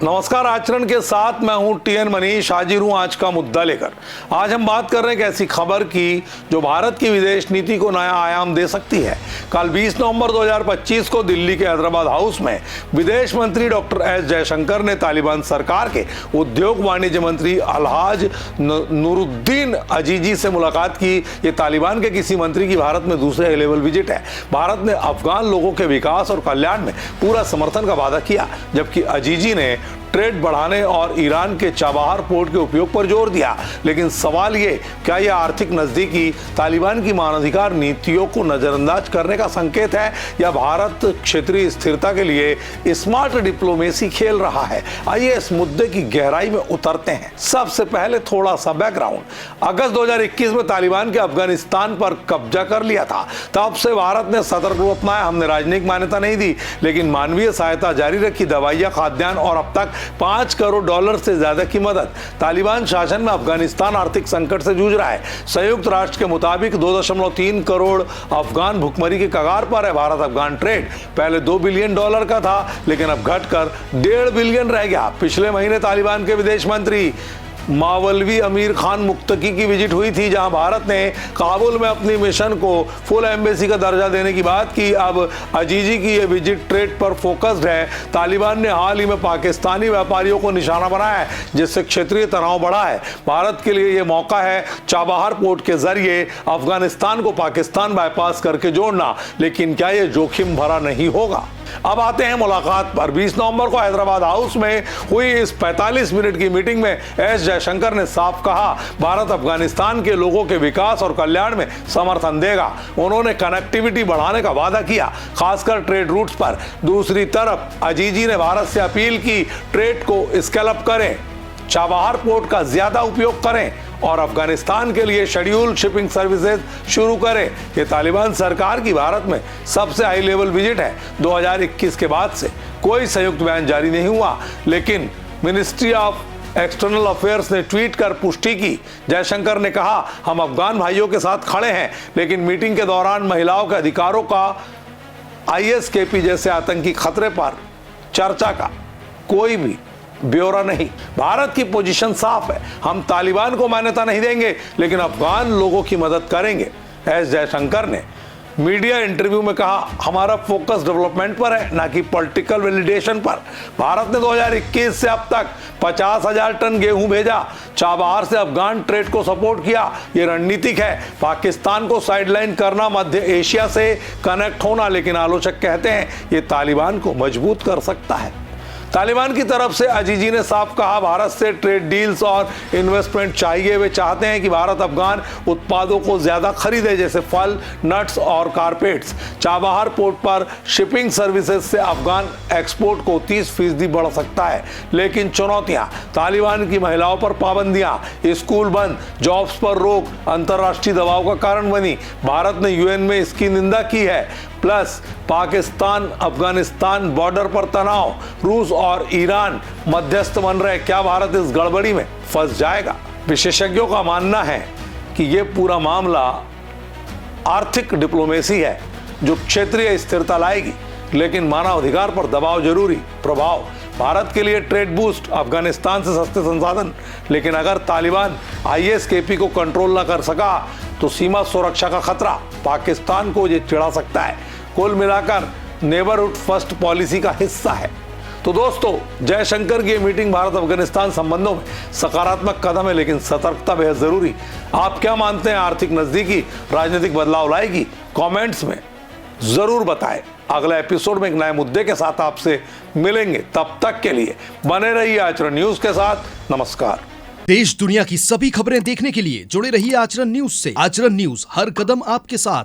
नमस्कार, आचरण के साथ मैं हूं टीएन मनीष। हाजिर हूं आज का मुद्दा लेकर। आज हम बात कर रहे हैं एक ऐसी खबर की जो भारत की विदेश नीति को नया आयाम दे सकती है। कल 20 नवंबर 2025 को दिल्ली के हैदराबाद हाउस में विदेश मंत्री डॉक्टर एस जयशंकर ने तालिबान सरकार के उद्योग वाणिज्य मंत्री अलहाज नूरुद्दीन अजीजी से मुलाकात की। ये तालिबान के किसी मंत्री की भारत में दूसरे हाई लेवल विजिट है। भारत ने अफगान लोगों के विकास और कल्याण में पूरा समर्थन का वादा किया, जबकि अजीजी ने ट्रेड बढ़ाने और ईरान के चाबहार पोर्ट के उपयोग पर जोर दिया। लेकिन सवाल ये, क्या यह आर्थिक नजदीकी तालिबान की मानवाधिकार नीतियों को नजरअंदाज करने का संकेत है, या भारत क्षेत्रीय स्थिरता के लिए स्मार्ट डिप्लोमेसी खेल रहा है? आइए इस मुद्दे की गहराई में उतरते हैं। सबसे पहले थोड़ा सा बैकग्राउंड। अगस्त 2021 में तालिबान के अफगानिस्तान पर कब्जा कर लिया था। तब से भारत ने सतर्क रूप अपनाया। हमने राजनीतिक मान्यता नहीं दी, लेकिन मानवीय सहायता जारी रखी, दवाइयां, खाद्यान्न और अब तक $5 करोड़ से ज्यादा की मदद। तालिबान शासन में अफगानिस्तान आर्थिक संकट से जूझ रहा है। संयुक्त राष्ट्र के मुताबिक 2.3 करोड़ अफगान भुखमरी के कगार पर है। भारत अफगान ट्रेड पहले $2 बिलियन का था, लेकिन अब घटकर $1.5 बिलियन रह गया। पिछले महीने तालिबान के विदेश मंत्री मावलवी अमीर खान मुक्तकी की विजिट हुई थी, जहां भारत ने काबुल में अपनी मिशन को फुल एम्बेसी का दर्जा देने की बात की। अब अजीजी की यह विजिट ट्रेड पर फोकस्ड है। तालिबान ने हाल ही में पाकिस्तानी व्यापारियों को निशाना बनाया है, जिससे क्षेत्रीय तनाव बढ़ा है। भारत के लिए यह मौका है चाबहार पोर्ट के जरिए अफगानिस्तान को पाकिस्तान बाईपास करके जोड़ना। लेकिन क्या यह जोखिम भरा नहीं होगा? अब आते हैं मुलाकात पर। 20 नवंबर को हैदराबाद हाउस में हुई इस 45 मिनट की मीटिंग में एस जयशंकर ने साफ कहा, भारत अफगानिस्तान के लोगों के विकास और कल्याण में समर्थन देगा। उन्होंने कनेक्टिविटी बढ़ाने का वादा किया, खासकर ट्रेड रूट्स पर। दूसरी तरफ अजीजी ने भारत से अपील की, ट्रेड को स्केल अप करें, चाबहार पोर्ट का ज्यादा उपयोग करें और अफगानिस्तान के लिए शेड्यूल शिपिंग सर्विसेज शुरू करें। ये तालिबान सरकार की भारत में सबसे हाई लेवल विजिट है। 2021 के बाद से कोई संयुक्त बयान जारी नहीं हुआ, लेकिन मिनिस्ट्री ऑफ एक्सटर्नल अफेयर्स ने ट्वीट कर पुष्टि की। जयशंकर ने कहा, हम अफगान भाइयों के साथ खड़े हैं, लेकिन मीटिंग के दौरान महिलाओं के अधिकारों का, ISKP जैसे आतंकी खतरे पर चर्चा का कोई भी ब्यौरा नहीं। भारत की पोजीशन साफ है, हम तालिबान को मान्यता नहीं देंगे, लेकिन अफगान लोगों की मदद करेंगे। एस जयशंकर ने मीडिया इंटरव्यू में कहा, हमारा फोकस डेवलपमेंट पर है, ना कि पॉलिटिकल वैलिडेशन पर। भारत ने 2021 से अब तक 50,000 टन गेहूं भेजा, चाबहार से अफगान ट्रेड को सपोर्ट किया। ये रणनीतिक है, पाकिस्तान को साइडलाइन करना, मध्य एशिया से कनेक्ट होना। लेकिन आलोचक कहते हैं ये तालिबान को मजबूत कर सकता है। तालिबान की तरफ से अजीजी ने साफ कहा, भारत से ट्रेड डील्स और इन्वेस्टमेंट चाहिए। वे चाहते हैं कि भारत अफगान उत्पादों को ज्यादा खरीदे, जैसे फल, नट्स और कारपेट्स। चाबहार पोर्ट पर शिपिंग सर्विसेज से अफगान एक्सपोर्ट को 30% बढ़ सकता है। लेकिन चुनौतियां, तालिबान की महिलाओं पर पाबंदियां, स्कूल बंद, जॉब्स पर रोक अंतर्राष्ट्रीय दबाव का कारण बनी। भारत ने UN में इसकी निंदा की है। प्लस पाकिस्तान अफगानिस्तान बॉर्डर पर तनाव, रूस और ईरान मध्यस्थ बन रहे। क्या भारत इस गड़बड़ी में फंस जाएगा? विशेषज्ञों का मानना है कि यह पूरा मामला आर्थिक डिप्लोमेसी है जो क्षेत्रीय स्थिरता लाएगी, लेकिन मानवाधिकार पर दबाव जरूरी। प्रभाव, भारत के लिए ट्रेड बूस्ट, अफगानिस्तान से सस्ते संसाधन। लेकिन अगर तालिबान ISKP को कंट्रोल न कर सका तो सीमा सुरक्षा का खतरा, पाकिस्तान को ये चिढ़ा सकता है। कुल मिलाकर नेबरहुड फर्स्ट पॉलिसी का हिस्सा है। तो दोस्तों, जयशंकर की मीटिंग भारत अफगानिस्तान संबंधों में सकारात्मक कदम है, लेकिन सतर्कता बेहद जरूरी। आप क्या मानते हैं, आर्थिक नजदीकी राजनीतिक बदलाव लाएगी? कमेंट्स में जरूर बताएं। अगला एपिसोड में एक नए मुद्दे के साथ आपसे मिलेंगे। तब तक के लिए बने रहिए आचरण न्यूज के साथ। नमस्कार। देश दुनिया की सभी खबरें देखने के लिए जुड़े रहिए आचरण न्यूज से। आचरण न्यूज, हर कदम आपके साथ।